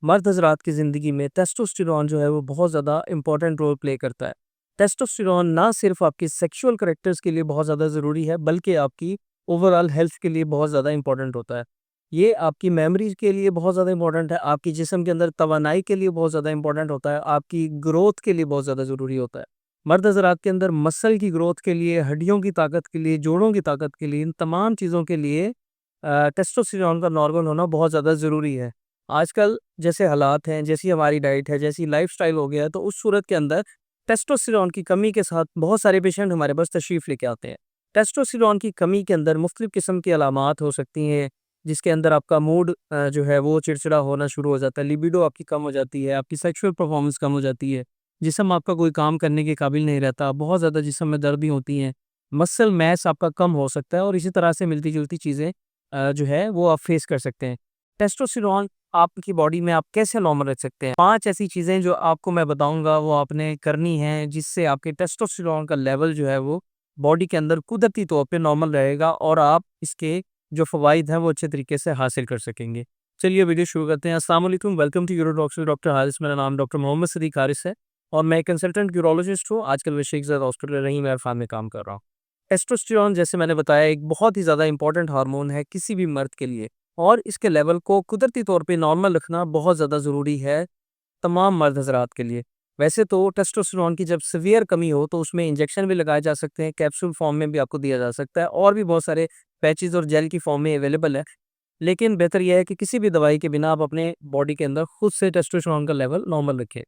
मर्द हज़रात की ज़िंदगी में टेस्टोस्टेरोन जो है वो बहुत ज़्यादा इम्पोर्टेंट रोल प्ले करता है। टेस्टोस्टेरोन ना सिर्फ़ आपकी सेक्सुअल कैरेक्टर्स के लिए बहुत ज़्यादा ज़रूरी है, बल्कि आपकी ओवरऑल हेल्थ के लिए बहुत ज़्यादा इम्पोर्टेंट होता है। ये आपकी मेमोरी के लिए बहुत ज़्यादा इम्पोर्टेंट है, आपकी जिस्म के अंदर तवानाई के लिए बहुत ज़्यादा इम्पोर्टेंट होता है, आपकी ग्रोथ के लिए बहुत ज़्यादा ज़रूरी होता है। मर्द हज़रात के अंदर मसल की ग्रोथ के लिए, हड्डियों की ताकत के लिए, जोड़ों की ताकत के लिए, इन तमाम चीज़ों के लिए टेस्टोस्टेरोन का नॉर्मल होना बहुत ज़्यादा ज़रूरी है। आजकल जैसे हालात हैं, जैसी हमारी डाइट है, जैसी लाइफ़स्टाइल हो गया है, तो उस सूरत के अंदर टेस्टोस्टेरोन की कमी के साथ बहुत सारे पेशेंट हमारे पास तशरीफ़ लेके आते हैं। टेस्टोस्टेरोन की कमी के अंदर मुख्तलिफ़ किस्म की अलामात हो सकती हैं, जिसके अंदर आपका मूड जो है वो चिड़चिड़ा होना शुरू हो जाता है, लिबिडो आपकी कम हो जाती है, आपकी सेक्सुअल परफ़ॉर्मेंस कम हो जाती है, जिस्म आपका कोई काम करने के काबिल नहीं रहता, बहुत ज़्यादा जिस्म में दर्द भी होती हैं, मसल मास आपका कम हो सकता है और इसी तरह से मिलती-जुलती चीज़ें जो है वो आप फ़ेस कर सकते हैं। टेस्टोस्टेरोन आपकी बॉडी में आप कैसे नॉर्मल रख सकते हैं? 5 ऐसी चीज़ें जो आपको मैं बताऊँगा वो आपने करनी है, जिससे आपके टेस्टोस्टेरोन का लेवल जो है वो बॉडी के अंदर कुदरती तौर पे नॉर्मल रहेगा और आप इसके जो फ़वाइद हैं वो अच्छे तरीके से हासिल कर सकेंगे। चलिए वीडियो शुरू करते हैं। अस्सलाम वालेकुम, welcome to Euro doctor doctor Haris. मेरा नाम डॉक्टर मोहम्मद सदीक हारिस है और मैं कंसल्टेंट यूरोलॉजिस्ट हूँ। आजकल मैं शेख ज़ायद हॉस्पिटल रहीम एयर खान में काम कर रहा हूँ। टेस्टोस्टेरोन जैसे मैंने बताया एक बहुत ही ज़्यादा इंपॉर्टेंट हार्मोन है किसी भी मर्द के लिए और इसके लेवल को कुदरती तौर पे नॉर्मल रखना बहुत ज़्यादा ज़रूरी है तमाम मर्द हज़रात के लिए। वैसे तो टेस्टोस्टेरोन की जब सीवियर कमी हो तो उसमें इंजेक्शन भी लगाए जा सकते हैं, कैप्सूल फॉर्म में भी आपको दिया जा सकता है और भी बहुत सारे पैचेज़ और जेल की फॉर्म में अवेलेबल है। लेकिन बेहतर यह है कि किसी भी दवाई के बिना आप अपने बॉडी के अंदर खुद से टेस्टोस्टेरोन का लेवल नॉर्मल रखें।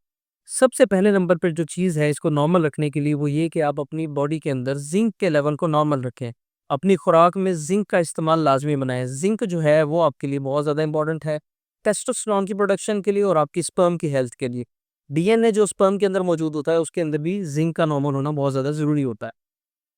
सबसे पहले नंबर पर जो चीज़ है इसको नॉर्मल रखने के लिए वो ये कि आप अपनी बॉडी के अंदर ज़िंक के लेवल को नॉर्मल रखें। अपनी खुराक में ज़िंक का इस्तेमाल लाज़मी बनाएँ। ज़िंक जो है वो आपके लिए बहुत ज़्यादा इम्पोर्टेंट है, टेस्टोस्टेरोन की प्रोडक्शन के लिए और आपकी स्पर्म की हेल्थ के लिए। डीएनए जो स्पर्म के अंदर मौजूद होता है उसके अंदर भी ज़िंक का नॉर्मल होना बहुत ज़्यादा ज़रूरी होता है।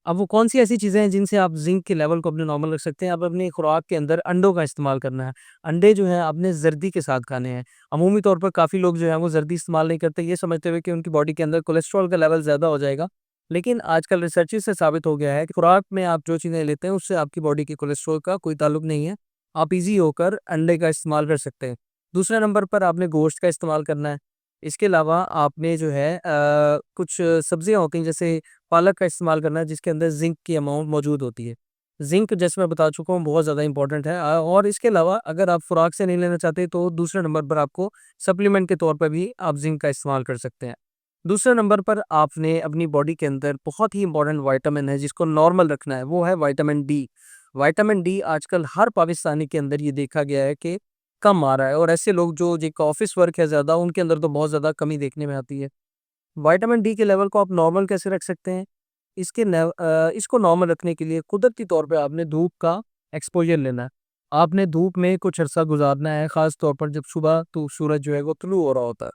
अब वो कौन-सी ऐसी चीज़ें हैं जिनसे आप ज़िंक के लेवल को अपने नॉर्मल रख सकते हैं? आप अपनी खुराक के अंदर अंडों का इस्तेमाल करना है। अंडे जो हैं आपने ज़र्दी के साथ खाने हैं। अमूमी तौर पर काफ़ी लोग जो हैं वो ज़र्दी इस्तेमाल नहीं करते, ये समझते हुए कि उनकी बॉडी के अंदर कोलेस्ट्रॉल का लेवल ज़्यादा हो जाएगा। लेकिन आजकल रिसर्चेज़ से साबित हो गया है कि खुराक में आप जो चीज़ें लेते हैं उससे आपकी बॉडी के कोलेस्ट्रॉल का कोई ताल्लुक नहीं है। आप ईज़ी होकर अंडे का इस्तेमाल कर सकते हैं। दूसरे नंबर पर आपने गोश्त का इस्तेमाल करना है। इसके अलावा आपने जो है कुछ सब्जियाँ होती हैं जैसे पालक का इस्तेमाल करना है जिसके अंदर ज़िंक की अमाउंट मौजूद होती है। ज़िंक जैसे मैं बता चुका हूँ बहुत ज़्यादा इम्पोर्टेंट है और इसके अलावा अगर आप खुराक से नहीं लेना चाहते तो दूसरे नंबर पर आपको सप्लीमेंट के तौर पर भी आप ज़िंक का इस्तेमाल कर सकते हैं। दूसरे नंबर पर आपने अपनी बॉडी के अंदर बहुत ही इम्पोर्टेंट विटामिन है जिसको नॉर्मल रखना है, वो है विटामिन डी। विटामिन डी आजकल हर पाकिस्तानी के अंदर ये देखा गया है कि कम आ रहा है और ऐसे लोग जो जिनका ऑफ़िस वर्क है ज़्यादा उनके अंदर तो बहुत ज़्यादा कमी देखने में आती है। विटामिन डी के लेवल को आप नॉर्मल कैसे रख सकते हैं? इसको नॉर्मल रखने के लिए कुदरती तौर पे आपने धूप का एक्सपोज़र लेना है। आपने धूप में कुछ अरसा गुज़ारना है, ख़ास तौर पर जब सुबह तो सूरज जो है वो तुलू हो रहा होता है।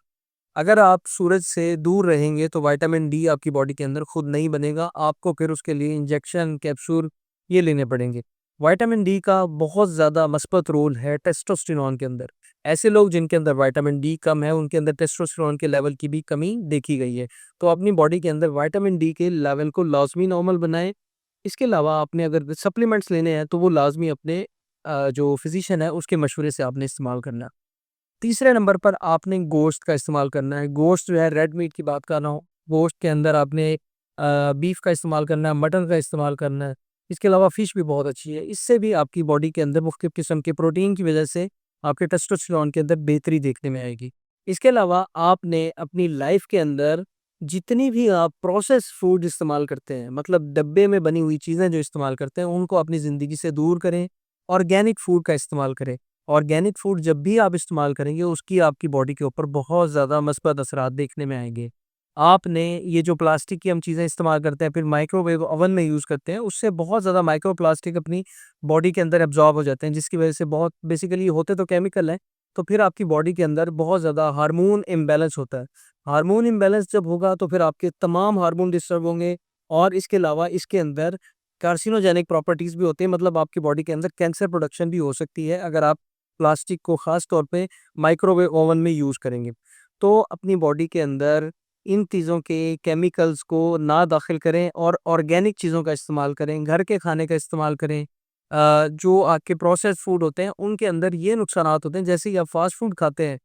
अगर आप सूरज से दूर रहेंगे तो विटामिन डी आपकी बॉडी के अंदर खुद नहीं बनेगा, आपको फिर उसके लिए इंजेक्शन, कैप्सूल ये लेने पड़ेंगे। विटामिन डी का बहुत ज़्यादा मस्बत रोल है टेस्टोस्टेरोन के अंदर। ऐसे लोग जिनके अंदर विटामिन डी कम है, उनके अंदर टेस्टोस्टेरोन के लेवल की भी कमी देखी गई है। तो अपनी बॉडी के अंदर विटामिन डी के लेवल को लाज़मी नॉर्मल बनाएँ। इसके अलावा आपने अगर सप्लीमेंट्स लेने हैं तो वो लाज़मी अपने जो फ़िज़िशियन है उसके मशवरे से आपने इस्तेमाल करना है। तीसरे नंबर पर आपने गोश्त का इस्तेमाल करना है। गोश्त जो है रेड मीट की बात कर रहा हूँ। गोश्त के अंदर आपने बीफ का इस्तेमाल करना है, मटन का इस्तेमाल करना है। इसके अलावा फ़िश भी बहुत अच्छी है। इससे भी आपकी बॉडी के अंदर मुख्तलिफ़ किस्म के प्रोटीन की वज़ह से आपके टेस्टोस्टेरोन के अंदर बेहतरी देखने में आएगी। इसके अलावा आपने अपनी लाइफ़ के अंदर जितनी भी आप प्रोसेस्ड फूड इस्तेमाल करते हैं, मतलब डब्बे में बनी हुई चीज़ें जो इस्तेमाल करते हैं, उनको अपनी ज़िंदगी से दूर करें। ऑर्गेनिक फूड का इस्तेमाल करें। ऑर्गेनिक फूड जब भी आप इस्तेमाल करेंगे उसकी आपकी बॉडी के ऊपर बहुत ज़्यादा मस्बत असरात देखने में आएँगे। आपने ये जो प्लास्टिक की हम चीज़ें इस्तेमाल करते हैं फिर माइक्रोवेव ओवन में यूज़ करते हैं, उससे बहुत ज़्यादा माइक्रो प्लास्टिक अपनी बॉडी के अंदर एब्ज़ॉर्ब हो जाते हैं जिसकी वज़ह से बहुत बेसिकली होते तो केमिकल हैं, तो फिर आपकी बॉडी के अंदर बहुत ज़्यादा हार्मोन इम्बैलेंस होता है। हार्मोन इम्बैलेंस जब होगा तो फिर आपके तमाम हार्मोन डिस्टर्ब होंगे और इसके अलावा इसके अंदर कार्सिनोजेनिक प्रॉपर्टीज़ भी होती हैं, मतलब आपकी बॉडी के अंदर कैंसर प्रोडक्शन भी हो सकती है अगर आप प्लास्टिक को ख़ास तौर पे माइक्रोवेव ओवन में यूज़ करेंगे। तो अपनी बॉडी के अंदर इन चीज़ों के केमिकल्स को ना दाखिल करें और ऑर्गेनिक चीज़ों का इस्तेमाल करें, घर के खाने का इस्तेमाल करें। जो आपके प्रोसेस्ड फूड होते हैं उनके अंदर ये नुकसानात होते हैं, जैसे ही आप फास्ट फूड खाते हैं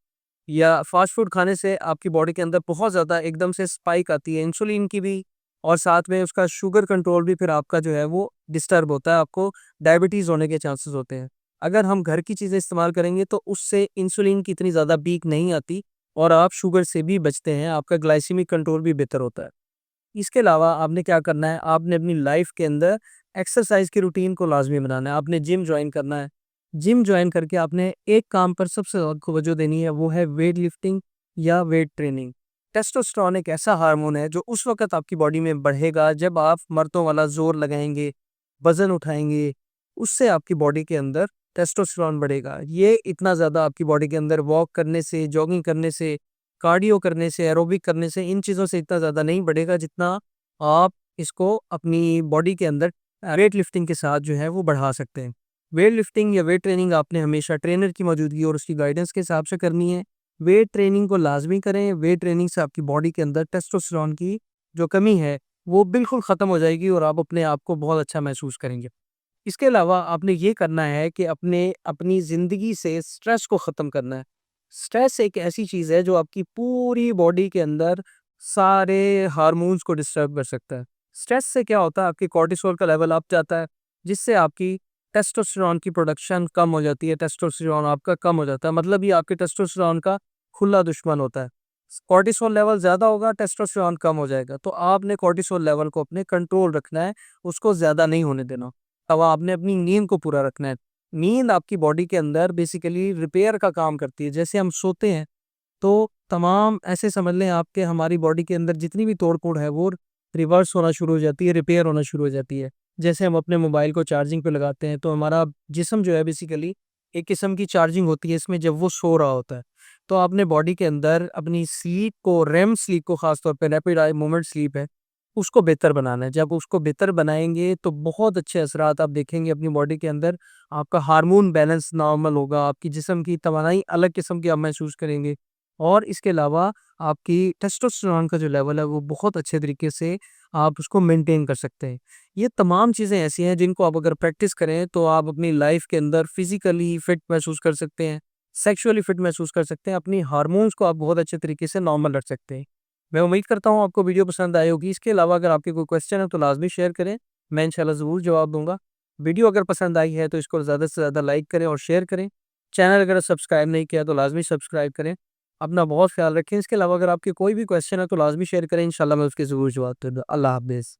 या फास्ट फूड खाने से आपकी बॉडी के अंदर बहुत ज़्यादा एकदम से स्पाइक आती है इंसुलिन की भी, और साथ में उसका शुगर कंट्रोल भी फिर आपका जो है वो डिस्टर्ब होता है, आपको डायबिटीज़ होने के चांसेस होते हैं। अगर हम घर की चीज़ें इस्तेमाल करेंगे तो उससे इंसुलिन की इतनी ज़्यादा पीक नहीं आती और आप शुगर से भी बचते हैं, आपका ग्लाइसेमिक कंट्रोल भी बेहतर होता है। इसके अलावा आपने क्या करना है, आपने अपनी लाइफ के अंदर एक्सरसाइज की रूटीन को लाजमी बनाना है, आपने जिम ज्वाइन करना है। जिम ज्वाइन करके आपने एक काम पर सबसे ज़्यादा तवज्जो देनी है, वो है वेट लिफ्टिंग या वेट ट्रेनिंग। टेस्टोस्टेरोन एक ऐसा हार्मोन है जो उस वक़्त आपकी बॉडी में बढ़ेगा जब आप मर्दों वाला ज़ोर लगाएँगे, वज़न उठाएँगे, उससे आपकी बॉडी के अंदर टेस्टोस्टेरोन बढ़ेगा। ये इतना ज़्यादा आपकी बॉडी के अंदर वॉक करने से, जॉगिंग करने से, कार्डियो करने से, एरोबिक करने से, इन चीज़ों से इतना ज़्यादा नहीं बढ़ेगा जितना आप इसको अपनी बॉडी के अंदर वेट लिफ्टिंग के साथ जो है वो बढ़ा सकते हैं। वेट लिफ्टिंग या वेट ट्रेनिंग आपने हमेशा ट्रेनर की मौजूदगी और उसकी गाइडेंस के हिसाब से करनी है। वेट ट्रेनिंग को लाज़मी करें, वेट ट्रेनिंग से आपकी बॉडी के अंदर टेस्टोस्टेरोन की जो कमी है, वो बिल्कुल ख़त्म हो जाएगी और आप अपने आप को बहुत अच्छा महसूस करेंगे। इसके अलावा आपने ये करना है कि अपनी ज़िंदगी से स्ट्रेस को ख़त्म करना है। स्ट्रेस एक ऐसी चीज़ है जो आपकी पूरी बॉडी के अंदर सारे हार्मोन्स को डिस्टर्ब कर सकता है। स्ट्रेस से क्या होता है, आपकी कॉर्टिसोल का लेवल अप जाता है, जिससे आपकी टेस्टोस्टेरोन की प्रोडक्शन कम हो जाती है, टेस्टोस्टेरोन आपका कम हो जाता है। मतलब ये आपके टेस्टोस्टेरोन का खुला दुश्मन होता है। कॉर्टिसोल लेवल ज़्यादा होगा, टेस्टोस्टेरोन कम हो जाएगा। तो आपने कॉर्टिसोल लेवल को अपने कंट्रोल रखना है, उसको ज़्यादा नहीं होने देना। अब आपने अपनी नींद को पूरा रखना है। नींद आपकी बॉडी के अंदर बेसिकली रिपेयर का काम करती है। जैसे हम सोते हैं, तो तमाम ऐसे समझ लें आपके हमारी बॉडी के अंदर जितनी भी तोड़-फोड़ है वो रिवर्स होना शुरू हो जाती है, रिपेयर होना शुरू हो जाती है। जैसे हम अपने मोबाइल को चार्जिंग पे लगाते हैं, तो हमारा जिस्म जो है बेसिकली एक किस्म की चार्जिंग होती है इसमें जब वो सो रहा होता है। तो आपने बॉडी के अंदर अपनी स्लीप को, रेम स्लीप को, ख़ास तौर पे रैपिड आई मूवमेंट स्लीप है, उसको बेहतर बनाना है। जब उसको बेहतर बनाएँगे तो बहुत अच्छे असरात आप देखेंगे अपनी बॉडी के अंदर। आपका हार्मोन बैलेंस नॉर्मल होगा, आपकी जिस्म की तवानाई अलग किस्म की आप महसूस करेंगे। और इसके अलावा आपकी टेस्टोस्टेरोन का जो लेवल है वो बहुत अच्छे तरीके से आप उसको मेंटेन कर सकते हैं। ये तमाम चीज़ें ऐसी हैं जिनको आप अगर प्रैक्टिस करें तो आप अपनी लाइफ के अंदर फिज़िकली फिट महसूस कर सकते हैं, सेक्सुअली फिट महसूस कर सकते हैं, अपनी हार्मोन्स को आप बहुत अच्छे तरीके से नॉर्मल रख सकते हैं। मैं उम्मीद करता हूँ आपको वीडियो पसंद आई होगी। इसके अलावा अगर आपके कोई क्वेश्चन है तो लाज़मी शेयर करें, मैं इंशाल्लाह ज़रूर जवाब दूँगा। वीडियो अगर पसंद आई है तो इसको ज़्यादा से ज़्यादा लाइक करें और शेयर करें। चैनल अगर सब्सक्राइब नहीं किया तो लाज़मी सब्सक्राइब करें। अपना बहुत ख़्याल रखें। इसके अलावा अगर आपके कोई भी क्वेश्चन है तो लाज़मी शेयर करें, इंशाल्लाह मैं उसके ज़रूर जवाब दूँगा। अल्लाह हाफ़िज़।